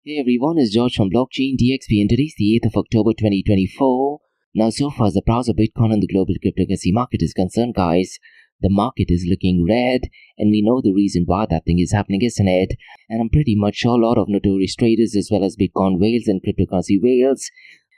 Hey everyone, it's George from Blockchain DXB and today's the 8th of October 2024. Now so far as the price of Bitcoin on the global cryptocurrency market is concerned, guys, the market is looking red and we know the reason why that thing is happening, isn't it? And I'm pretty much sure a lot of notorious traders as well as Bitcoin whales and cryptocurrency whales,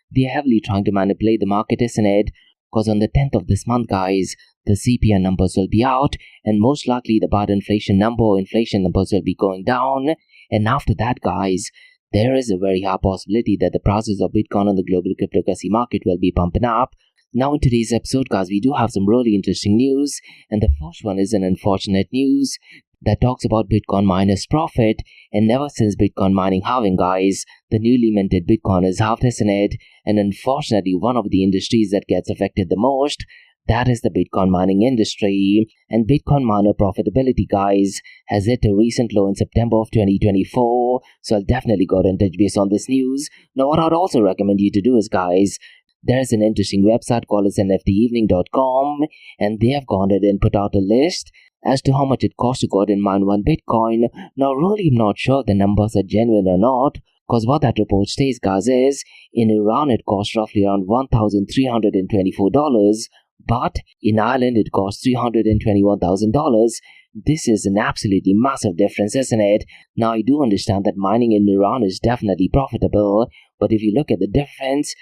they're heavily trying to manipulate the market, isn't it? Because on the 10th of this month, guys, the CPI numbers will be out and most likely the bad inflation numbers will be going down. And after that, guys, there is a very high possibility that the prices of Bitcoin on the global cryptocurrency market will be pumping up. Now in today's episode, guys, we do have some really interesting news, and the first one is an unfortunate news that talks about Bitcoin miners' profit. And ever since Bitcoin mining halving, guys, the newly minted Bitcoin is halved, isn't it? And unfortunately, one of the industries that gets affected the most, that is the Bitcoin mining industry. And Bitcoin miner profitability, guys, has hit a recent low in September of 2024. So I'll definitely go and touch base on this news. Now what I'd also recommend you to do is, guys, there's an interesting website called as nftevening.com, and they have gone ahead and put out a list as to how much it costs to go ahead and mine one Bitcoin. Now really I'm not sure if the numbers are genuine or not, because what that report states, guys, is in Iran it costs roughly around $1,324, but in Ireland it costs $321,000. This is an absolutely massive difference, isn't it? Now I do understand that mining in Iran is definitely profitable, but if you look at the difference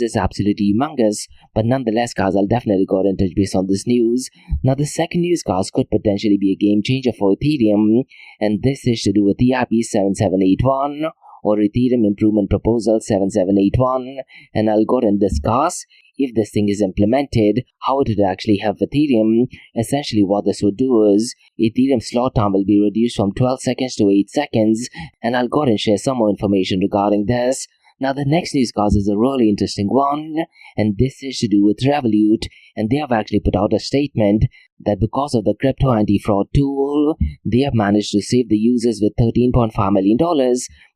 is absolutely humongous. But nonetheless, guys, I'll definitely go ahead and touch base on this news. Now the second news, guys, could potentially be a game changer for Ethereum, and this is to do with EIP-7781 or Ethereum Improvement Proposal 7781, and I'll go ahead and discuss if this thing is implemented, how it would actually help Ethereum. Essentially what this would do is Ethereum slot time will be reduced from 12 seconds to 8 seconds, and I'll go ahead and share some more information regarding this. Now the next news, guys, is a really interesting one, and this is to do with Revolut, and they have actually put out a statement that because of the crypto anti-fraud tool, they have managed to save the users with $13.5 million,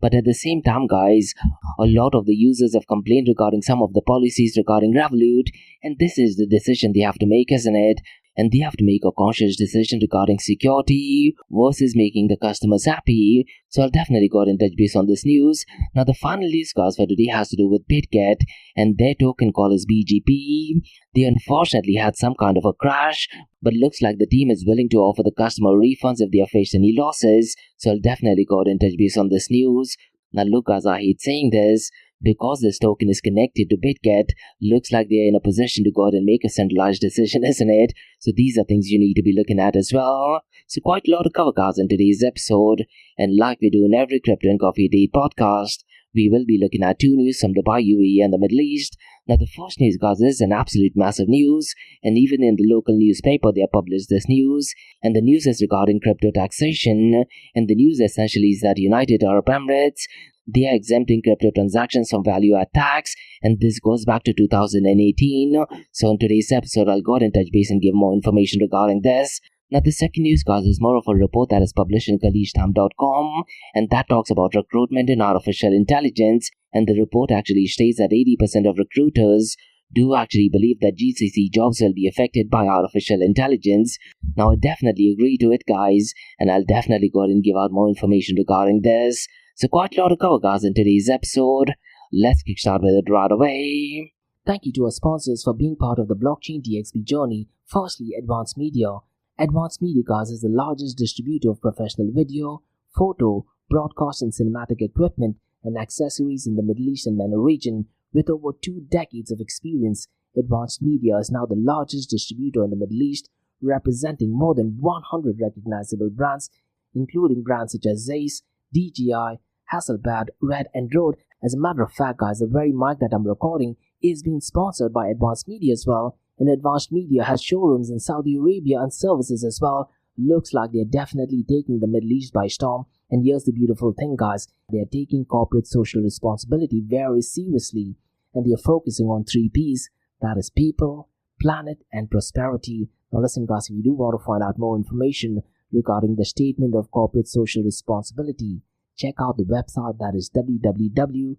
but at the same time, guys, a lot of the users have complained regarding some of the policies regarding Revolut, and this is the decision they have to make, isn't it? And they have to make a conscious decision regarding security versus making the customers happy. So I'll definitely go ahead and touch base on this news. Now the final news, guys, for today has to do with BitGet and their token called as BGP. They unfortunately had some kind of a crash, but looks like the team is willing to offer the customer refunds if they have faced any losses. So I'll definitely go ahead and touch base on this news. Now look, guys, I hate saying this, because this token is connected to BitGet, looks like they're in a position to go ahead and make a centralized decision, isn't it? So these are things you need to be looking at as well. So quite a lot to cover, guys, in today's episode. And like we do in every Crypto and Coffee Date podcast, we will be looking at two news from Dubai, UAE and the Middle East. Now the first news, guys, is an absolute massive news, and even in the local newspaper they have published this news, and the news is regarding crypto taxation, and the news essentially is that United Arab Emirates, they are exempting crypto transactions from value-add tax, and this goes back to 2018. So in today's episode, I'll go ahead and touch base and give more information regarding this. Now the second news, guys, is more of a report that is published in khalishtam.com, and that talks about recruitment in artificial intelligence, and the report actually states that 80% of recruiters do actually believe that GCC jobs will be affected by artificial intelligence. Now I definitely agree to it, guys, and I'll definitely go ahead and give out more information regarding this. So quite a lot to cover, guys, in today's episode. Let's kickstart with it right away. Thank you to our sponsors for being part of the Blockchain DXB journey. Firstly, Advanced Media. Advanced Media, guys, is the largest distributor of professional video, photo, broadcast and cinematic equipment and accessories in the Middle East and MENA region. With over 2 decades of experience, Advanced Media is now the largest distributor in the Middle East, representing more than 100 recognizable brands, including brands such as Zeiss, DJI, Hasselblad, Red and Rode. As a matter of fact, guys, the very mic that I'm recording is being sponsored by Advanced Media as well. And Advanced Media has showrooms in Saudi Arabia and services as well. Looks like they're definitely taking the Middle East by storm. And here's the beautiful thing, guys. They're taking corporate social responsibility very seriously. And they're focusing on 3 Ps. That is people, planet, and prosperity. Now listen, guys, if you do want to find out more information regarding the statement of corporate social responsibility, check out the website, that is www.amt.tv.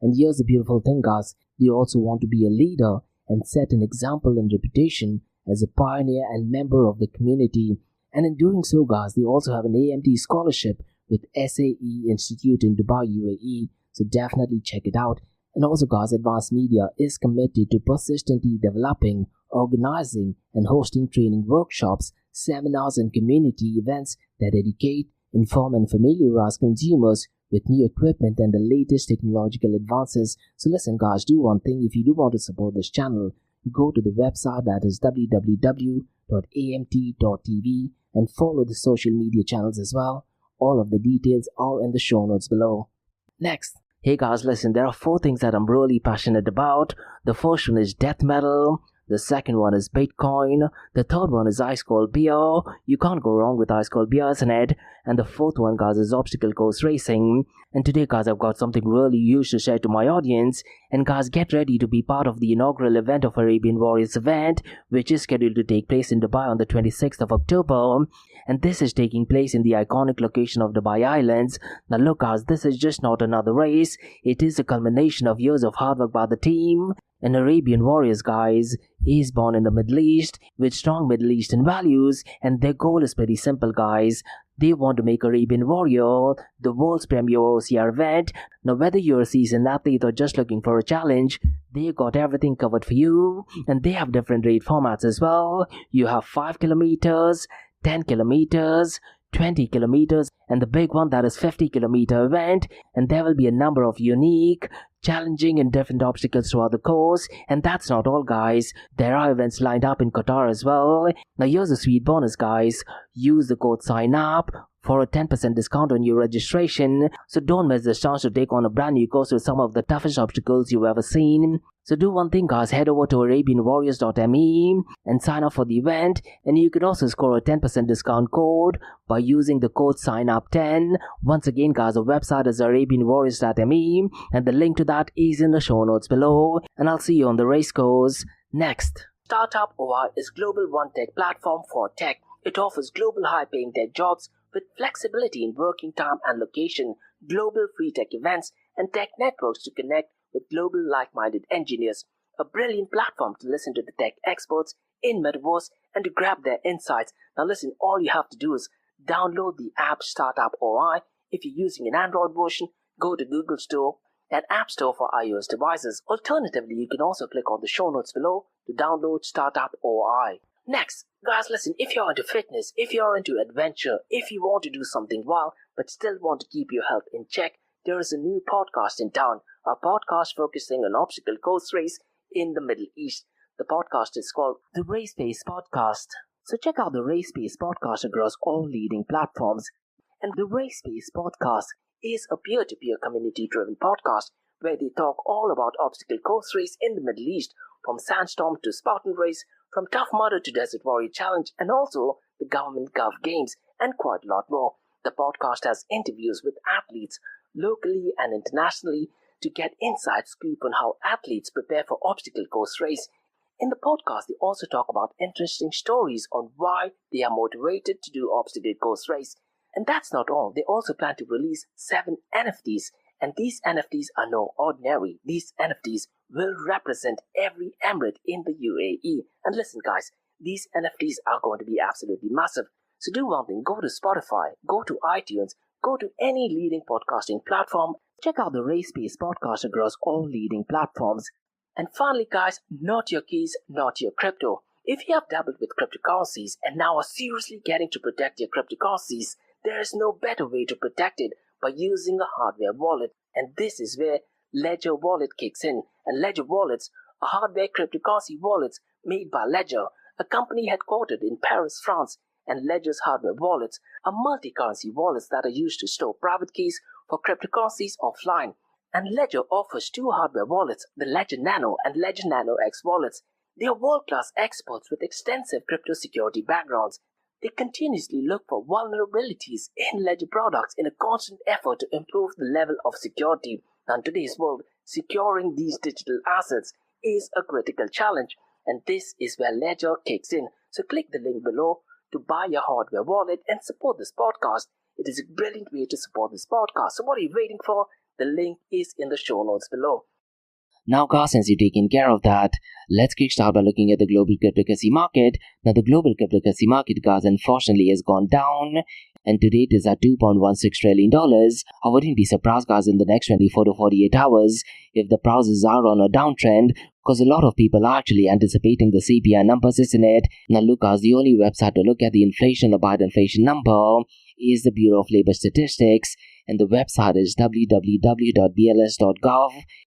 And here's the beautiful thing, guys. They also want to be a leader and set an example and reputation as a pioneer and member of the community. And in doing so, guys, they also have an AMT scholarship with SAE Institute in Dubai, UAE, so definitely check it out. And also guys, Advanced Media is committed to persistently developing, organizing and hosting training workshops, seminars and community events that educate, inform and familiarize consumers with new equipment and the latest technological advances. So listen guys, do one thing. If you do want to support this channel, go to the website, that is www.amt.tv, and follow the social media channels as well. All of the details are in the show notes below. Next, hey guys, listen, there are 4 things that I'm really passionate about. The first one is death metal. The second one is Bitcoin. The third one is ice cold beer. You can't go wrong with ice cold beer, isn't it? And the fourth one, guys, is obstacle course racing. And today, guys, I've got something really huge to share to my audience. And guys, get ready to be part of the inaugural event of Arabian Warriors event, which is scheduled to take place in Dubai on the 26th of October. And this is taking place in the iconic location of Dubai Islands. Now look guys, this is just not another race. It is a culmination of years of hard work by the team. And Arabian Warriors, guys, is born in the Middle East with strong Middle Eastern values, and their goal is pretty simple, guys. They want to make Arabian Warrior the world's premier OCR event. Now whether you're a seasoned athlete or just looking for a challenge, they got everything covered for you. And they have different raid formats as well. You have 5 kilometers, 10 kilometers, 20 kilometers, and the big one, that is 50-kilometer event. And there will be a number of unique, challenging and different obstacles throughout the course. And that's not all, guys. There are events lined up in Qatar as well. Now here's a sweet bonus, guys. Use the code SIGNUP for a 10% discount on your registration. So don't miss this chance to take on a brand new course with some of the toughest obstacles you've ever seen. So do one thing, guys, head over to arabianwarriors.me and sign up for the event. And you can also score a 10% discount code by using the code SIGNUP10. Once again, guys, the website is arabianwarriors.me, and the link to that is in the show notes below. And I'll see you on the race course. Next, Startup OI is global one-tech platform for tech. It offers global high-paying tech jobs with flexibility in working time and location, global free tech events, and tech networks to connect with global like-minded engineers. A brilliant platform to listen to the tech experts in Metaverse and to grab their insights. Now listen, all you have to do is download the app Startup OI. If you're using an Android version, go to Google Store and App Store for iOS devices. Alternatively, you can also click on the show notes below to download Startup OI. Next, guys, listen, if you're into fitness, if you're into adventure, if you want to do something wild but still want to keep your health in check, there is a new podcast in town, a podcast focusing on obstacle course race in the Middle East. The podcast is called the Race Pace Podcast. So check out the Race Pace Podcast across all leading platforms. And the Race Pace Podcast is a peer-to-peer community-driven podcast where they talk all about obstacle course race in the Middle East, from Sandstorm to Spartan Race, from Tough Mudder to Desert Warrior Challenge, and also the Government Gov Games, and quite a lot more. The podcast has interviews with athletes locally and internationally to get inside scoop on how athletes prepare for obstacle course race. In the podcast, they also talk about interesting stories on why they are motivated to do obstacle course race. And that's not all. They also plan to release 7 NFTs. And these NFTs are no ordinary. These NFTs will represent every emirate in the UAE. And listen, guys, these NFTs are going to be absolutely massive. So do one thing, go to Spotify, go to iTunes, go to any leading podcasting platform. Check out the Race Pace Podcast across all leading platforms. And finally, guys, not your keys, not your crypto. If you have dabbled with cryptocurrencies and now are seriously getting to protect your cryptocurrencies, there is no better way to protect it by using a hardware wallet. And this is where Ledger Wallet kicks in. And Ledger Wallets are hardware cryptocurrency wallets made by Ledger, a company headquartered in Paris, France. And Ledger's hardware wallets are multi-currency wallets that are used to store private keys for cryptocurrencies offline. And Ledger offers 2 hardware wallets, the Ledger Nano and Ledger Nano X wallets. They are world-class experts with extensive crypto security backgrounds. They continuously look for vulnerabilities in Ledger products in a constant effort to improve the level of security. Now, in today's world, securing these digital assets is a critical challenge, and this is where Ledger kicks in. So click the link below to buy your hardware wallet and support this podcast. It is a brilliant way to support this podcast. So what are you waiting for? The link is in the show notes below. Now guys, since you've taken care of that, let's kickstart by looking at the global cryptocurrency market. Now the global cryptocurrency market, guys, unfortunately has gone down. and today it is at $2.16 trillion. I wouldn't be surprised, guys, in the next 24 to 48 hours if the prices are on a downtrend, because a lot of people are actually anticipating the CPI numbers, isn't it? Now look, guys, the only website to look at the inflation or bad inflation number is the Bureau of Labor Statistics, and the website is www.bls.gov.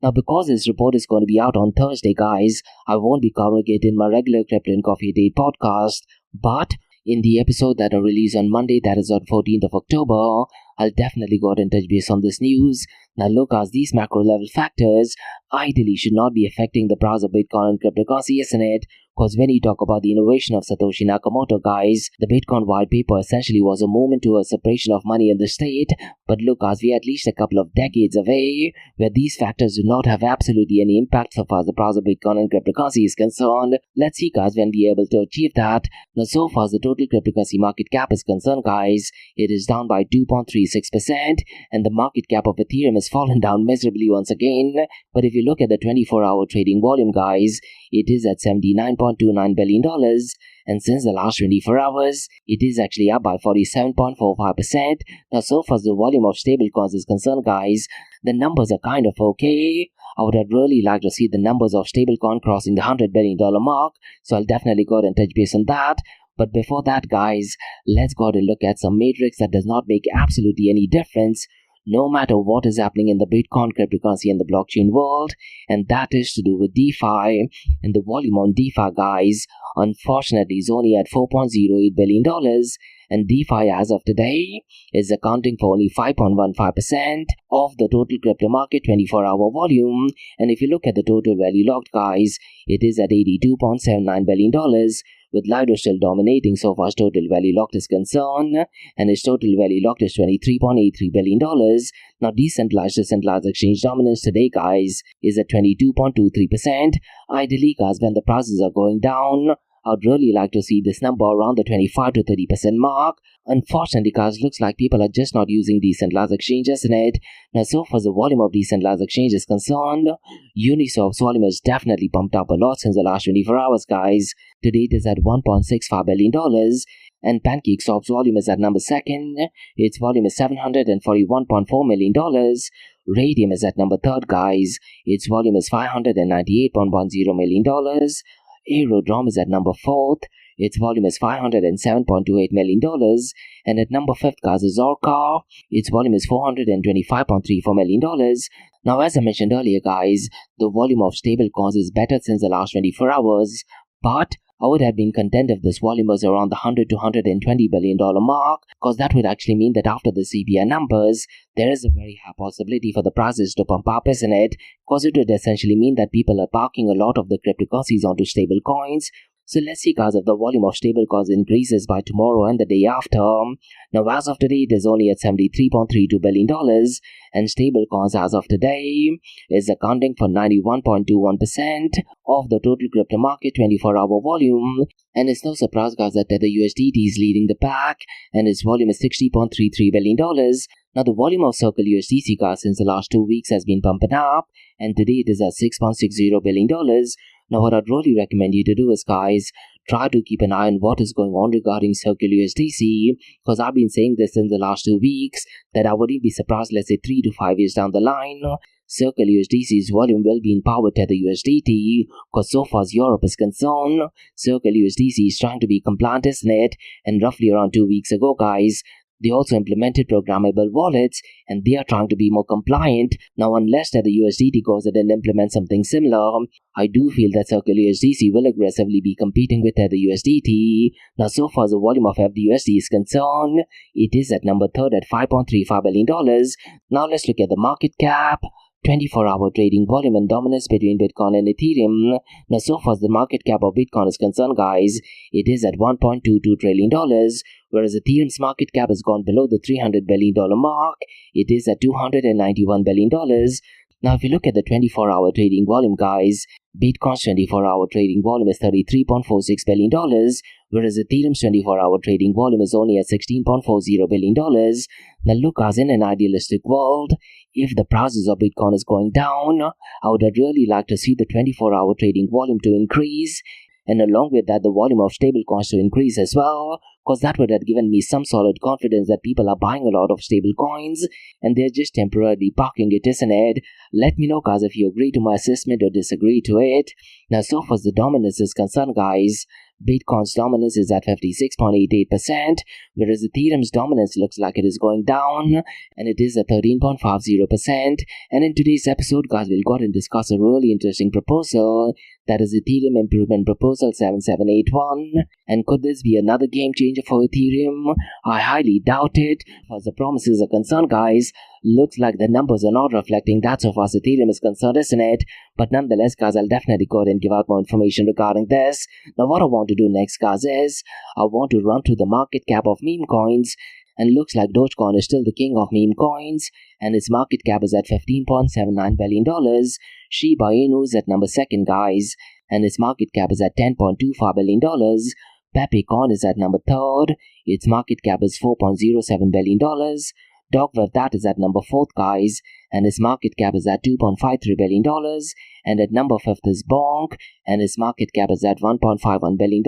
Now, because this report is going to be out on Thursday, guys, I won't be covering it in my regular Crypto and Coffee Date podcast, but in the episode that I release on Monday, that is on 14th of October, I'll definitely go ahead and touch base on this news. Now look, as these macro level factors ideally should not be affecting the price of Bitcoin and cryptocurrency, isn't it? Because when you talk about the innovation of Satoshi Nakamoto, guys, the Bitcoin white paper essentially was a movement towards separation of money and the state. But look, as we are at least a couple of decades away, where these factors do not have absolutely any impact so far as the price of Bitcoin and cryptocurrency is concerned. Let's see, guys, when we are able to achieve that. Now, so far as the total cryptocurrency market cap is concerned, guys, it is down by 2.36%, and the market cap of Ethereum has fallen down miserably once again. But if you look at the 24-hour trading volume, guys, it is at $79.29 billion, and since the last 24 hours, it is actually up by 47.45%. Now, so far as the volume of stablecoins is concerned, guys, the numbers are kind of okay. I would have really liked to see the numbers of stablecoin crossing the $100 billion mark, so I'll definitely go ahead and touch base on that. But before that, guys, let's go ahead and look at some matrix that does not make absolutely any difference no matter what is happening in the Bitcoin, cryptocurrency, and the blockchain world, and that is to do with DeFi. And the volume on DeFi, guys, unfortunately is only at $4.08 billion, and DeFi as of today is accounting for only 5.15% of the total crypto market 24-hour volume. And if you look at the total value locked, guys, it is at $82.79 billion, with Lido still dominating so far as total value locked is concerned, and its total value locked is $23.83 billion. Now, decentralized exchange dominance today, guys, is at 22.23%. Ideally, guys, when the prices are going down, I'd really like to see this number around the 25 to 30% mark. Unfortunately, guys, looks like people are just not using decentralized exchanges in it. Now, so far as the volume of decentralized exchange is concerned, Uniswap's volume has definitely pumped up a lot since the last 24 hours, guys. Today it is at $1.65 billion, and PancakeSwap's volume is at number 2nd. Its volume is $741.4 million. Radium is at number 3rd, guys. Its volume is $598.10 million. Aerodrome is at number 4th. Its volume is $507.28 million. And at number 5th, guys, is Orca. Its volume is $425.34 million. Now, as I mentioned earlier, guys, the volume of stablecoins is better since the last 24 hours. But I would have been content if this volume was around the $100 to $120 billion mark, because that would actually mean that after the CPI numbers, there is a very high possibility for the prices to pump up, isn't it? Because it would essentially mean that people are parking a lot of the cryptocurrencies onto stable coins. So let's see, guys, if the volume of stablecoins increases by tomorrow and the day after. Now, as of today, it is only at $73.32 billion, and stablecoins as of today is accounting for 91.21% of the total crypto market 24-hour volume. And it's no surprise, guys, that Tether USDT is leading the pack, and its volume is $60.33 billion. Now, the volume of Circle USDC, guys, since the last 2 weeks has been pumping up, and today it is at $6.60 billion. Now, what I'd really recommend you to do is, guys, try to keep an eye on what is going on regarding Circle USDC, because I've been saying this in the last 2 weeks, that I wouldn't be surprised, let's say 3 to 5 years down the line, Circle USDC's volume will be in power Tether USDT, because so far as Europe is concerned, Circle USDC is trying to be compliant, isn't it? And roughly around 2 weeks ago, guys, they also implemented programmable wallets, and they are trying to be more compliant. Now, unless that the USDT goes ahead and implements something similar, I do feel that Circle USDC will aggressively be competing with Tether USDT. Now, so far as the volume of FDUSD is concerned, it is at number 3rd at $5.35 billion. Now, let's look at the market cap. 24-hour trading volume and dominance between Bitcoin and Ethereum. Now, so far as the market cap of Bitcoin is concerned, guys, it is at $1.22 trillion, whereas Ethereum's market cap has gone below the $300 billion mark. It is at $291 billion. Now, if you look at the 24-hour trading volume, guys, Bitcoin's 24-hour trading volume is $33.46 billion, whereas Ethereum's 24-hour trading volume is only at $16.40 billion. Now, look, as in an idealistic world, if the prices of Bitcoin is going down, I would really like to see the 24-hour trading volume to increase. and along with that, the volume of stable coins to increase as well, because that would have given me some solid confidence that people are buying a lot of stable coins and they're just temporarily parking it, isn't it? Let me know, guys, if you agree to my assessment or disagree to it. Now, so far as the dominance is concerned, guys, Bitcoin's dominance is at 56.88%, whereas Ethereum's dominance looks like it is going down, and it is at 13.50%. And in today's episode, guys, we'll go ahead and discuss a really interesting proposal, that is Ethereum Improvement Proposal 7781. And could this be another game changer for Ethereum? I highly doubt it. As the promises are concerned, guys, looks like the numbers are not reflecting that so far as Ethereum is concerned, isn't it? But nonetheless, guys, I'll definitely go ahead and give out more information regarding this. Now, what I want to do next, guys, is I want to run through the market cap of meme coins. And looks like Dogecoin is still the king of meme coins, and its market cap is at $15.79 billion. Shiba Inu is at number 2nd, guys, and its market cap is at $10.25 billion. Pepe Coin is at number 3rd, its market cap is $4.07 billion. Dogwave that is at number 4th, guys, and its market cap is at $2.53 billion. And at number 5th is Bonk, and its market cap is at $1.51 billion.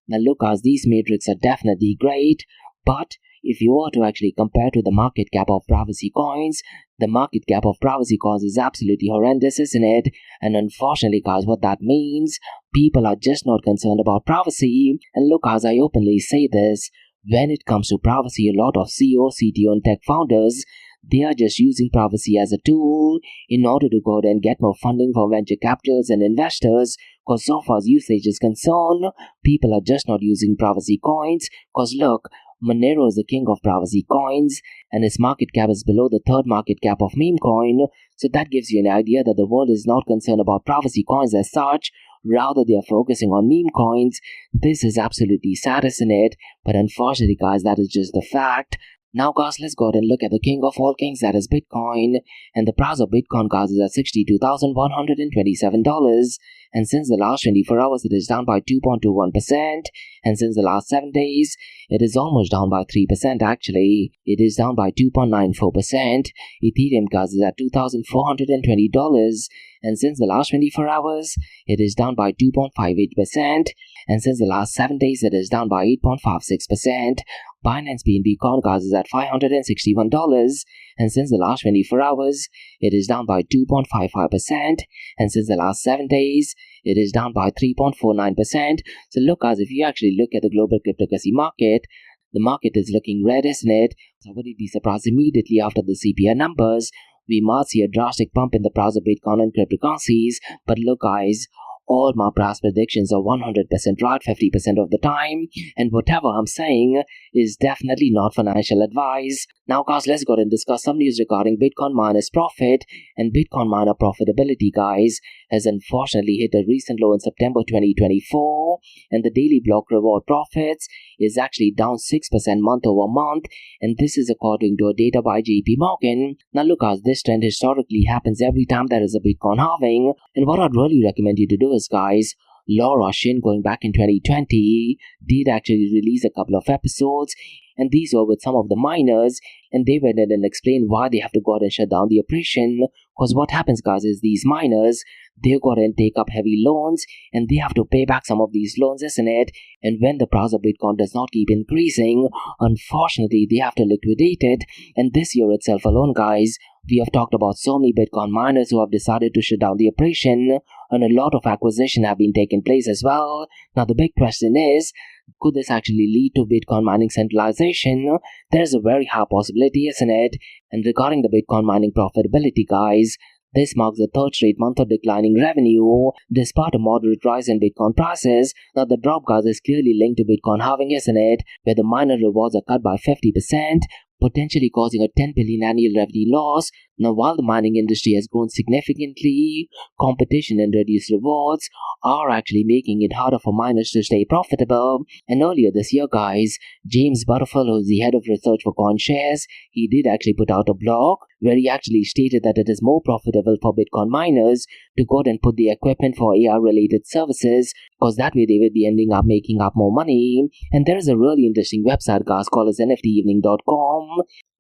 Now look, guys, these metrics are definitely great, but if you were to actually compare to the market cap of privacy coins, the market cap of privacy coins is absolutely horrendous, isn't it? And unfortunately, guys, what that means, people are just not concerned about privacy. And look, as I openly say this, when it comes to privacy, a lot of CEO, CTO, and tech founders, they are just using privacy as a tool in order to go ahead and get more funding from venture capitals and investors. Because so far as usage is concerned, people are just not using privacy coins. Because look, Monero is the king of privacy coins, and its market cap is below the 3rd market cap of meme coin. So that gives you an idea that the world is not concerned about privacy coins as such. Rather, they are focusing on meme coins. This is absolutely sad, isn't it? But unfortunately, guys, that is just the fact. Now, guys, let's go ahead and look at the king of all kings, that is Bitcoin. And the price of Bitcoin, guys, is at $62,127. And since the last 24 hours, it is down by 2.21%. And since the last 7 days, it is almost down by 3% actually. It is down by 2.94%. Ethereum, guys, is at $2,420. And since the last 24 hours, it is down by 2.58%. And since the last 7 days, it is down by 8.56%. Binance BNB Coin, guys, is at $561. And since the last 24 hours, it is down by 2.55%. And since the last 7 days, it is down by 3.49%. So look, guys, if you actually look at the global cryptocurrency market, the market is looking red, isn't it? So would it be surprised immediately after the CPI numbers, we might see a drastic pump in the price of Bitcoin and cryptocurrencies? But look, guys, all my past predictions are 100% right 50% of the time, and whatever I'm saying is definitely not financial advice. Now, guys, let's go ahead and discuss some news regarding Bitcoin miners' profit and Bitcoin miner profitability, guys, has unfortunately hit a recent low in September 2024, and the daily block reward profits is actually down 6% month over month, and this is according to a data by JP Morgan. Now, look, guys, this trend historically happens every time there is a Bitcoin halving, and what I'd really recommend you to do is, guys, Laura Shin, going back in 2020, did actually release a couple of episodes, and these were with some of the miners, and they went in and explained why they have to go out and shut down the operation. Because what happens, guys, is these miners, they go out and take up heavy loans, and they have to pay back some of these loans, isn't it? And when the price of Bitcoin does not keep increasing, unfortunately, they have to liquidate it. And this year itself alone, guys, we have talked about so many Bitcoin miners who have decided to shut down the operation, and a lot of acquisition have been taking place as well. Now, the big question is, could this actually lead to Bitcoin mining centralization? There is a very high possibility, isn't it? And regarding the Bitcoin mining profitability, guys, this marks the 3rd straight month of declining revenue, despite a moderate rise in Bitcoin prices. Now, the drop, guys, is clearly linked to Bitcoin halving, isn't it? Where the miner rewards are cut by 50%, potentially causing a 10 billion annual revenue loss. Now, while the mining industry has grown significantly, competition and reduced rewards are actually making it harder for miners to stay profitable. And earlier this year, guys, James Butterfield, who's the head of research for CoinShares, he did actually put out a blog where he actually stated that it is more profitable for Bitcoin miners to go out and put the equipment for AI-related services, because that way they will be ending up making up more money. And there is a really interesting website, guys, called as nftevening.com,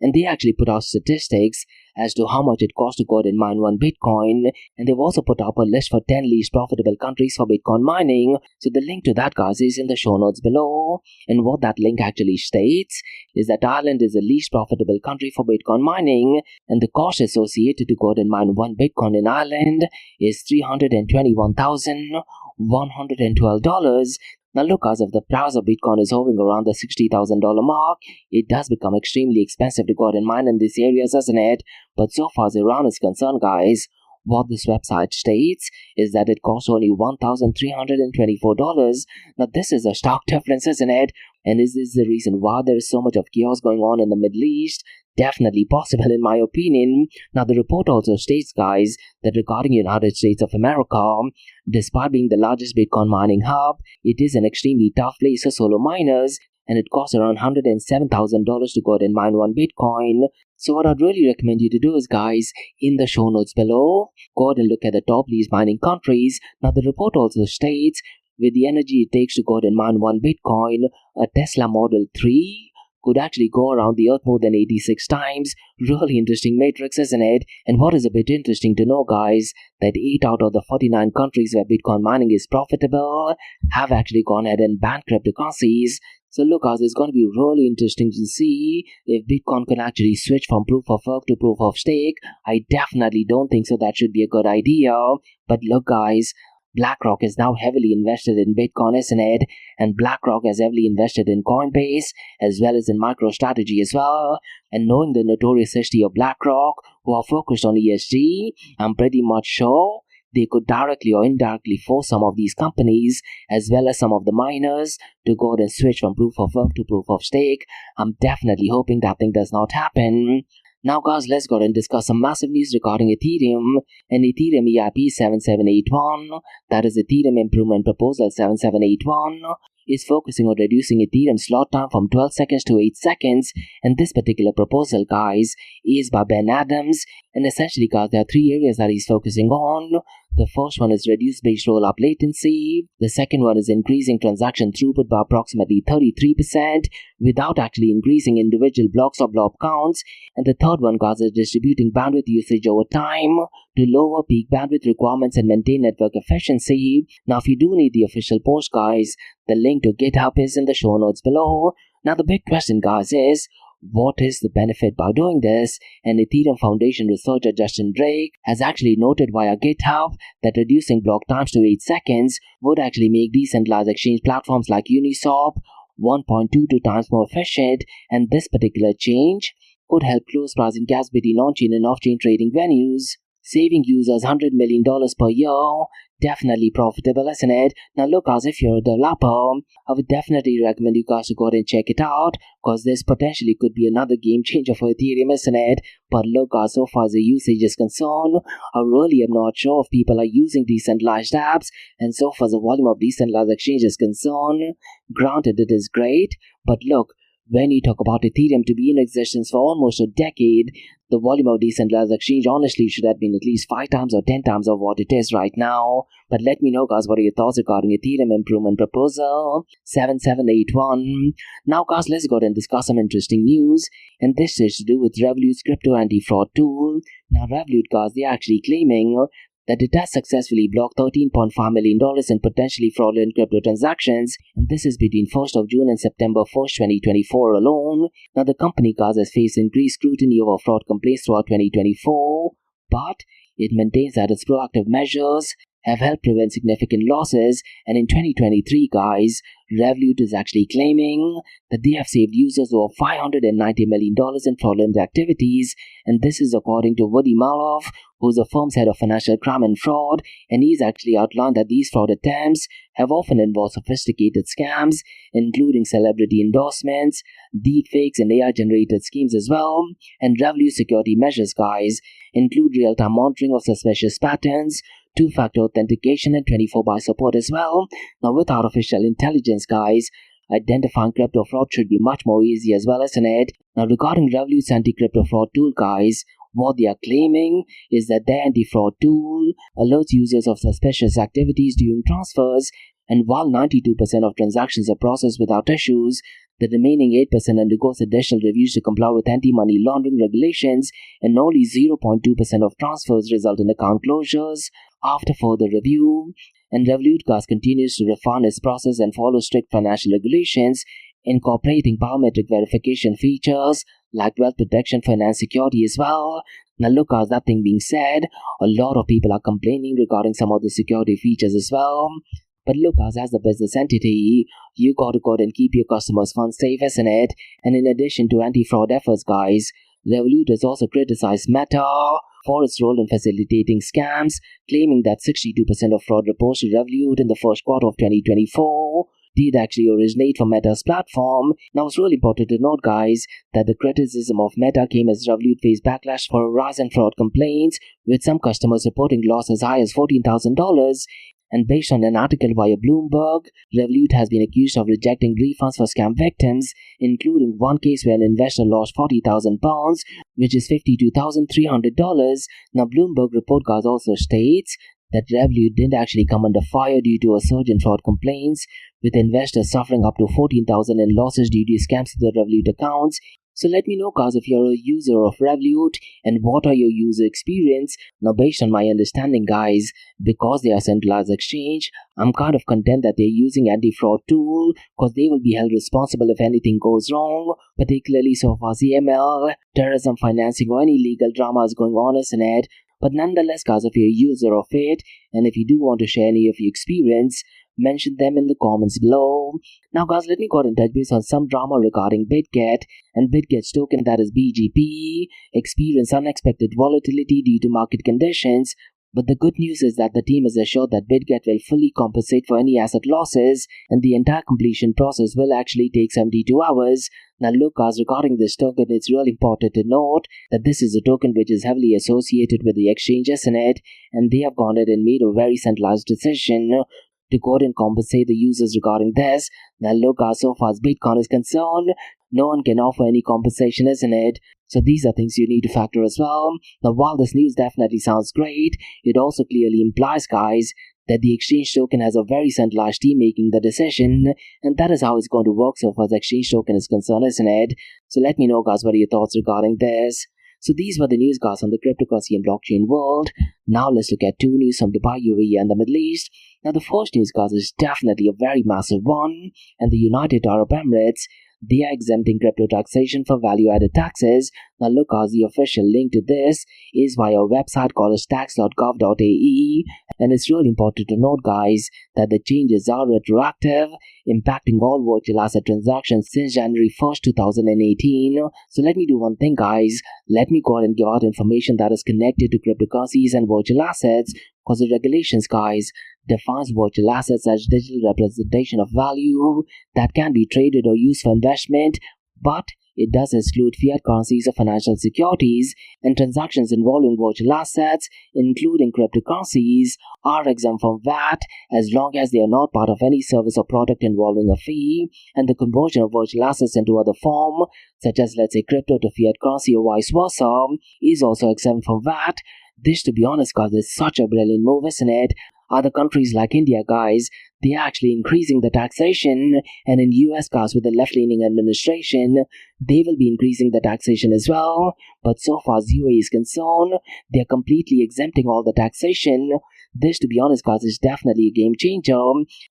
and they actually put out statistics as to how much it costs to go out and mine one Bitcoin, and they've also put up a list for 10 least profitable countries for Bitcoin mining. So the link to that, guys, is in the show notes below, and what that link actually states is that Ireland is the least profitable country for Bitcoin mining, and the cost associated to go out and mine one Bitcoin in Ireland is $321,112. Now look, as if the price of Bitcoin is hovering around the $60,000 mark, it does become extremely expensive to go out and mine in these areas, doesn't it? But so far as Iran is concerned, guys, what this website states is that it costs only $1,324. Now this is a stark difference, isn't it? And is this the reason why there is so much of chaos going on in the Middle East? Definitely possible, in my opinion. Now the report also states, guys, that regarding United States of America, despite being the largest Bitcoin mining hub, it is an extremely tough place for solo miners, and it costs around $107,000 to go out and mine one Bitcoin. So what I'd really recommend you to do is, guys, in the show notes below, go out and look at the top least mining countries. Now the report also states, with the energy it takes to go out and mine one Bitcoin, a Tesla Model 3 could actually go around the earth more than 86 times. Really interesting matrix, isn't it? And what is a bit interesting to know, guys, that 8 out of the 49 countries where Bitcoin mining is profitable have actually gone ahead and banned cryptocurrencies. So look, guys, it's going to be really interesting to see if Bitcoin can actually switch from proof of work to proof of stake. I definitely don't think so. That should be a good idea. But look, guys, BlackRock is now heavily invested in Bitcoin, isn't it? And BlackRock has heavily invested in Coinbase as well as in MicroStrategy as well. And knowing the notorious history of BlackRock, who are focused on ESG, I'm pretty much sure they could directly or indirectly force some of these companies as well as some of the miners to go out and switch from proof of work to proof of stake. I'm definitely hoping that thing does not happen. Now, guys, let's go and discuss some massive news regarding Ethereum and Ethereum EIP-7781, that is Ethereum Improvement Proposal 7781, is focusing on reducing Ethereum slot time from 12 seconds to 8 seconds, and this particular proposal, guys, is by Ben Adams, and essentially, guys, there are 3 areas that he's focusing on. The first one is reduce base rollup latency. The second one is increasing transaction throughput by approximately 33% without actually increasing individual blocks or blob counts. And the third one, guys, is distributing bandwidth usage over time to lower peak bandwidth requirements and maintain network efficiency. Now, if you do need the official post, guys, the link to GitHub is in the show notes below. Now, the big question, guys, is what is the benefit by doing this? And Ethereum Foundation researcher Justin Drake has actually noted via GitHub that reducing block times to 8 seconds would actually make decentralized exchange platforms like Uniswap 1.22 times more efficient, and this particular change could help close pricing gaps between on-chain and off-chain trading venues, saving users $100 million per year. Definitely profitable, isn't it? Now look, guys, if you're a developer, I would definitely recommend you guys to go ahead and check it out, because this potentially could be another game changer for Ethereum, isn't it? But look, guys, so far as the usage is concerned, I really am not sure if people are using decentralized apps, and so far as the volume of decentralized exchange is concerned, granted it is great, but look, when you talk about Ethereum to be in existence for almost a decade, the volume of decentralized exchange honestly should have been at least 5 times or 10 times of what it is right now. But let me know, guys, what are your thoughts regarding Ethereum Improvement Proposal 7781. Now, guys, let's go ahead and discuss some interesting news, and this is to do with Revolut's crypto anti-fraud tool. Now, Revolut, guys, they're actually claiming that it has successfully blocked $13.5 million in potentially fraudulent crypto transactions, and this is between 1st of June and September 1st, 2024 alone. Now, the company, guys, has faced increased scrutiny over fraud complaints throughout 2024, but it maintains that its proactive measures have helped prevent significant losses, and in 2023, guys, Revolut is actually claiming that they have saved users over $590 million in fraudulent activities, and this is according to Woody Maloff, who's the firm's head of financial crime and fraud, and he's actually outlined that these fraud attempts have often involved sophisticated scams, including celebrity endorsements, deepfakes, and AI-generated schemes as well. And Revolut security measures, guys, include real-time monitoring of suspicious patterns, 2-factor authentication, and 24/7 support as well. Now, with artificial intelligence, guys, identifying crypto fraud should be much more easy as well, isn't it? Now, regarding Revolut's anti-crypto fraud tool, guys, what they are claiming is that their anti-fraud tool alerts users of suspicious activities during transfers, and while 92% of transactions are processed without issues, The remaining 8% undergoes additional reviews to comply with anti-money laundering regulations, and only 0.2% of transfers result in account closures after further review. And Revolut guys continues to refine its process and follow strict financial regulations, incorporating biometric verification features like wealth protection, finance security as well. Now look, as that thing being said, a lot of people are complaining regarding some of the security features as well. But look, as the business entity, you gotta go and keep your customers' funds safe, isn't it? And in addition to anti-fraud efforts, guys, Revolut has also criticized Meta for its role in facilitating scams, claiming that 62% of fraud reports to Revolut in the first quarter of 2024 did actually originate from Meta's platform. Now it's really important to note, guys, that the criticism of Meta came as Revolut faced backlash for a rise in fraud complaints, with some customers reporting loss as high as $14,000. And based on an article via Bloomberg, Revolut has been accused of rejecting refunds for scam victims, including one case where an investor lost £40,000, which is $52,300. Now, Bloomberg report guys also states that Revolut didn't actually come under fire due to a surge in fraud complaints, with investors suffering up to $14,000 in losses due to scams to their Revolut accounts. So let me know, guys, if you're a user of Revolut and what are your user experience. Now, based on my understanding, guys, because they are centralized exchange, I'm kind of content that they're using anti-fraud tool, because they will be held responsible if anything goes wrong, particularly so far as EML, terrorism financing, or any legal drama is going on, isn't it? But nonetheless, guys, if you're a user of it, and if you do want to share any of your experience, mention them in the comments below. Now, guys, let me go ahead and touch base on some drama regarding BitGet. And BitGet's token, that is BGP, experienced unexpected volatility due to market conditions. But the good news is that the team is assured that BitGet will fully compensate for any asset losses, and the entire completion process will actually take 72 hours. Now look, guys, regarding this token, it's really important to note that this is a token which is heavily associated with the exchanges in it, and they have gone ahead and made a very centralized decision to go ahead and compensate the users regarding this. Now look, guys, so far as Bitcoin is concerned, no one can offer any compensation, isn't it? So these are things you need to factor as well. Now, while this news definitely sounds great, it also clearly implies, guys, that the exchange token has a very centralized team making the decision, and that is how it's going to work so far as exchange token is concerned, isn't it? So let me know, guys, what are your thoughts regarding this. So these were the news, guys, on the cryptocurrency and blockchain world. Now let's look at two news from Dubai, UAE and the Middle East. Now the first news, guys, is definitely a very massive one, and the United Arab Emirates, they are exempting crypto taxation for value-added taxes. Now look, guys, the official link to this is via a website called tax.gov.ae, and it's really important to note, guys, that the changes are retroactive, impacting all virtual asset transactions since January 1st, 2018. So let me do one thing, guys. Let me go ahead and give out information that is connected to cryptocurrencies and virtual assets, because the regulations, guys, defines virtual assets as digital representation of value that can be traded or used for investment, but it does exclude fiat currencies or financial securities, and transactions involving virtual assets, including cryptocurrencies, are exempt from VAT as long as they are not part of any service or product involving a fee, and the conversion of virtual assets into other form, such as, let's say, crypto to fiat currency or vice versa, is also exempt from VAT. This, to be honest, guys, is such a brilliant move, isn't it? Other countries like India, guys, they are actually increasing the taxation, and in US, guys, with the left-leaning administration, they will be increasing the taxation as well. But so far as UAE is concerned, they are completely exempting all the taxation. This, to be honest, guys, is definitely a game changer.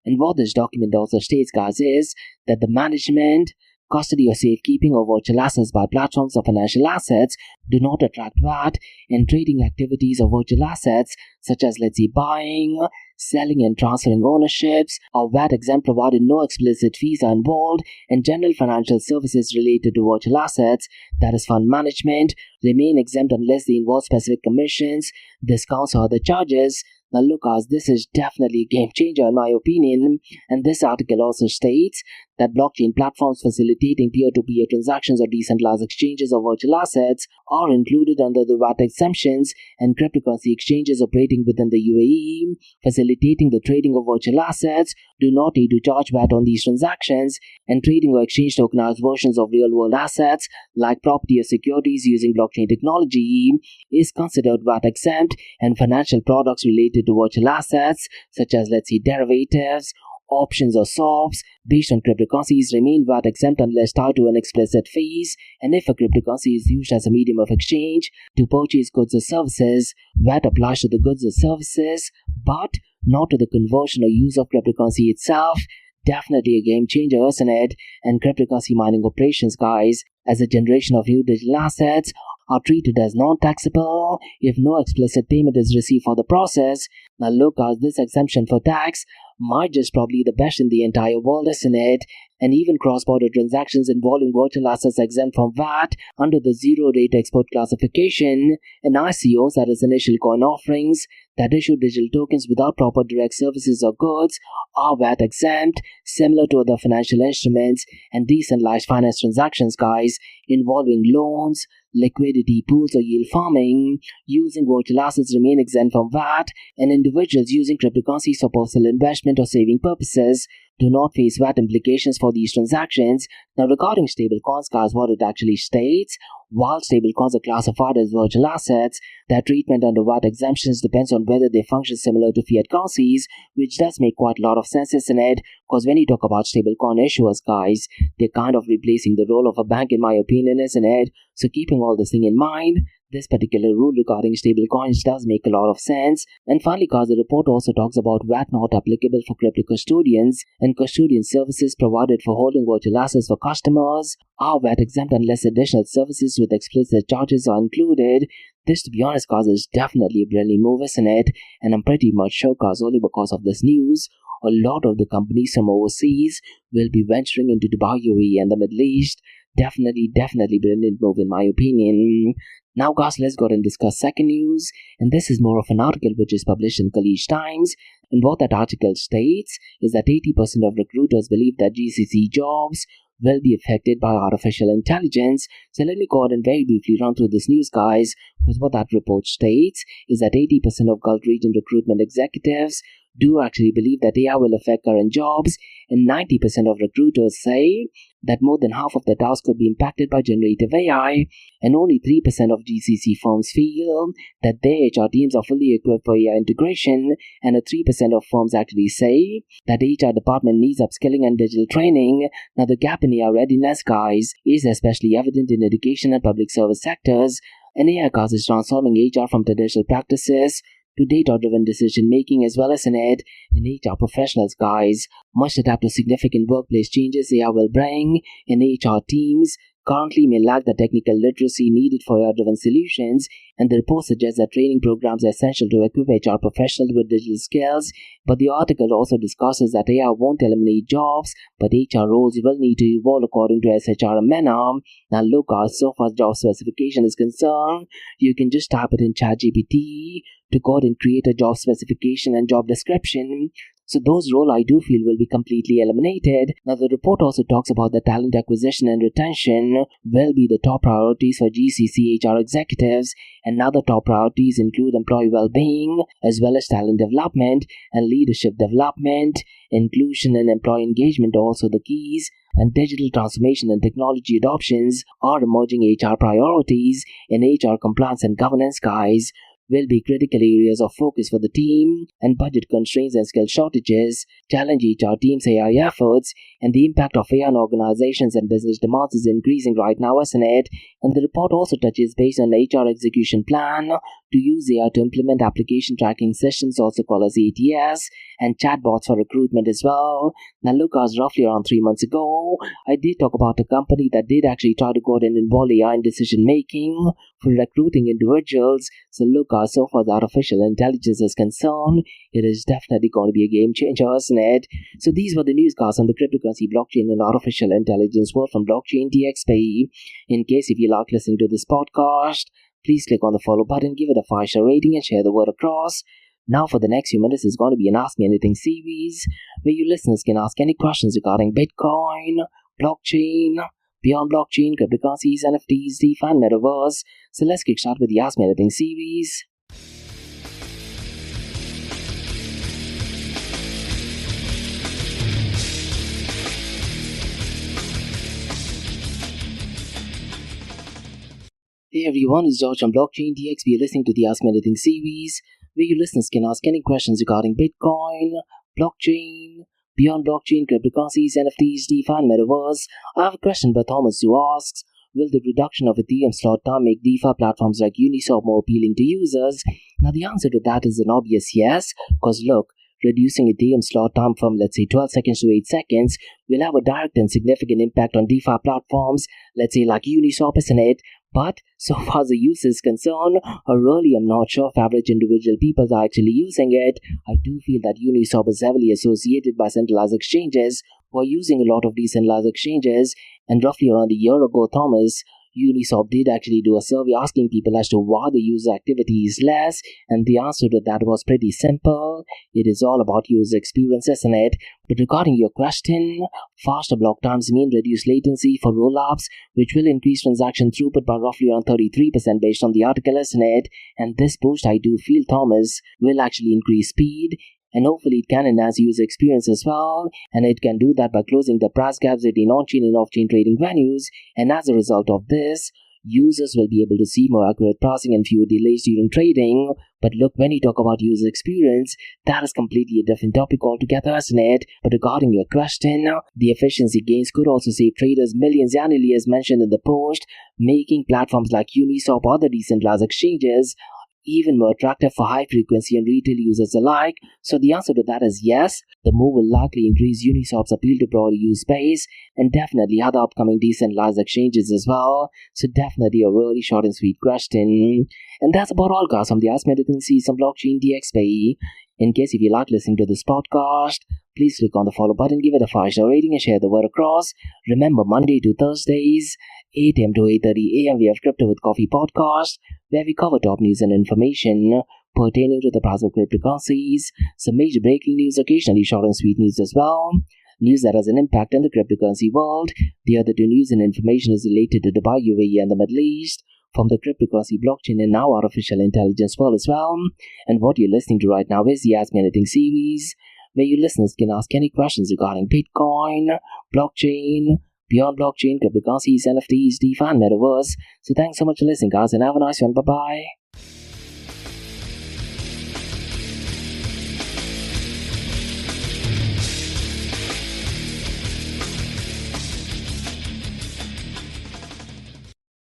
And what this document also states, guys, is that the management, custody or safekeeping of virtual assets by platforms of financial assets do not attract VAT, and trading activities of virtual assets, such as, let's say, buying, selling and transferring ownerships, are VAT exempt provided no explicit fees are involved, and general financial services related to virtual assets, that is fund management, remain exempt unless they involve specific commissions, discounts or other charges. Now look, guys, this is definitely a game changer in my opinion, and this article also states that blockchain platforms facilitating peer-to-peer transactions or decentralized exchanges of virtual assets are included under the VAT exemptions, and cryptocurrency exchanges operating within the UAE facilitating the trading of virtual assets do not need to charge VAT on these transactions, and trading or exchange tokenized versions of real-world assets like property or securities using blockchain technology is considered VAT exempt, and financial products related to virtual assets such as, let's say, derivatives options or swaps based on cryptocurrencies remain VAT exempt unless tied to an explicit fees, and if a cryptocurrency is used as a medium of exchange to purchase goods or services, VAT applies to the goods or services, but not to the conversion or use of cryptocurrency itself. Definitely a game changer, isn't it? And cryptocurrency mining operations, guys, as a generation of new digital assets, are treated as non-taxable if no explicit payment is received for the process. Now look, guys, this exemption for tax might just probably the best in the entire world, isn't it? And even cross-border transactions involving virtual assets exempt from VAT under the zero-rate export classification, and ICOs, that is initial coin offerings, that issue digital tokens without proper direct services or goods are VAT exempt, similar to other financial instruments and decentralized finance transactions, guys, involving loans, liquidity pools or yield farming. Using virtual assets remain exempt from VAT, and individuals using cryptocurrencies for personal investment or saving purposes do not face VAT implications for these transactions. Now regarding stablecoins, guys, what it actually states: while stablecoins are classified as virtual assets, their treatment under VAT exemptions depends on whether they function similar to fiat currencies, which does make quite a lot of sense, isn't it? Because when you talk about stablecoin issuers, guys, they're kind of replacing the role of a bank, in my opinion, isn't it? So keeping all this thing in mind, this particular rule regarding stablecoins does make a lot of sense. And finally, guys, the report also talks about VAT not applicable for crypto custodians, and custodian services provided for holding virtual assets for customers are VAT exempt unless additional services with explicit charges are included. This, to be honest, guys, is definitely a brilliant move, isn't it? And I'm pretty much sure, guys, only because of this news, a lot of the companies from overseas will be venturing into Dubai, UAE, and the Middle East. Definitely brilliant move, in my opinion. Now, guys, let's go ahead and discuss second news, and this is more of an article which is published in Khaleej Times, and what that article states is that 80% of recruiters believe that GCC jobs will be affected by artificial intelligence. So let me go ahead and very briefly run through this news, guys, because what that report states is that 80% of Gulf region recruitment executives do actually believe that AI will affect current jobs, and 90% of recruiters say that more than half of the tasks could be impacted by generative AI, and only 3% of GCC firms feel that their HR teams are fully equipped for AI integration, and 3% of firms actually say that the HR department needs upskilling and digital training. Now, the gap in AI readiness, guys, is especially evident in education and public service sectors, and AI, guys, is transforming HR from traditional practices to data-driven decision-making, as well as in ed and HR professionals, guys, must adapt to significant workplace changes AI will bring, and HR teams currently may lack the technical literacy needed for AI-driven solutions, and the report suggests that training programs are essential to equip HR professionals with digital skills. But the article also discusses that AI won't eliminate jobs, but HR roles will need to evolve according to SHRM manner. Now look, so far as job specification is concerned, you can just type it in ChatGPT to go ahead and create a job specification and job description. So those roles I do feel will be completely eliminated. Now the report also talks about the talent acquisition and retention will be the top priorities for GCC HR executives, and other top priorities include employee well-being, as well as talent development and leadership development. Inclusion and employee engagement are also the keys, and digital transformation and technology adoptions are emerging HR priorities, and HR compliance and governance, guys, will be critical areas of focus for the team, and budget constraints and skill shortages challenge HR teams' AI efforts, and the impact of AI on organizations and business demands is increasing right now, isn't it? And the report also touches base on the HR execution plan to use AI to implement application tracking systems, also called as ATS, and chatbots for recruitment as well. Now look, as roughly around 3 months ago, I did talk about a company that did actually try to go ahead and involve AI in decision making for recruiting individuals. So look, so far as artificial intelligence is concerned, it is definitely going to be a game changer, isn't it? So these were the newscasts on the cryptocurrency, blockchain, and artificial intelligence world from Blockchain DXB. In case if you like listening to this podcast, please click on the follow button, give it a 5-star rating, and share the word across. Now for the next few minutes is going to be an Ask Me Anything series, where you listeners can ask any questions regarding Bitcoin, blockchain, beyond blockchain, cryptocurrencies, NFTs, DeFi, and Metaverse. So let's kick start with the Ask Me Anything series. Hey everyone, it's George on Blockchain DXB. You're listening to the Ask Me Anything series, where you listeners can ask any questions regarding Bitcoin, blockchain, beyond blockchain, cryptocurrencies, NFTs, DeFi, and metaverse. I have a question by Thomas who asks, will the reduction of Ethereum slot time make DeFi platforms like Uniswap more appealing to users? Now the answer to that is an obvious yes, because look, reducing Ethereum slot time from let's say 12 seconds to 8 seconds will have a direct and significant impact on DeFi platforms, let's say like Uniswap, isn't it? But so far as the use is concerned, I really am not sure if average individual people are actually using it. I do feel that Uniswap is heavily associated by centralized exchanges who are using a lot of decentralized exchanges, and roughly around a year ago, Thomas, Uniswap did actually do a survey asking people as to why the user activity is less, and the answer to that was pretty simple. It is all about user experience, isn't it? But regarding your question, faster block times mean reduced latency for rollups, which will increase transaction throughput by roughly around 33% based on the article, isn't it? And this boost, I do feel, Thomas, will actually increase speed, and hopefully it can enhance user experience as well, and it can do that by closing the price gaps between on-chain and off-chain trading venues, and as a result of this, users will be able to see more accurate pricing and fewer delays during trading. But look, when you talk about user experience, that is completely a different topic altogether, isn't it? But regarding your question, the efficiency gains could also save traders millions annually as mentioned in the post, making platforms like Uniswap or other decentralized exchanges even more attractive for high frequency and retail users alike. So the answer to that is yes, the move will likely increase Uniswap's appeal to broader use base and definitely other upcoming decentralized exchanges as well. So definitely a really short and sweet question. And that's about all, guys, from the Ask Me Anything season Blockchain DXB. In case if you like listening to this podcast, please click on the follow button, give it a 5-star rating and share the word across. Remember, Monday to Thursdays, 8 am to 8:30 am, we have Crypto with Coffee podcast, where we cover top news and information pertaining to the price of cryptocurrencies, some major breaking news, occasionally short and sweet news as well, news that has an impact in the cryptocurrency world. The other two news and information is related to Dubai, UAE and the Middle East, from the cryptocurrency, blockchain and now artificial intelligence world as well. And what you're listening to right now is the Ask Me Anything series, where you listeners can ask any questions regarding Bitcoin, blockchain, beyond blockchain, cryptocurrencies, NFTs, DeFi, and metaverse. So thanks so much for listening, guys, and have a nice one. Bye-bye.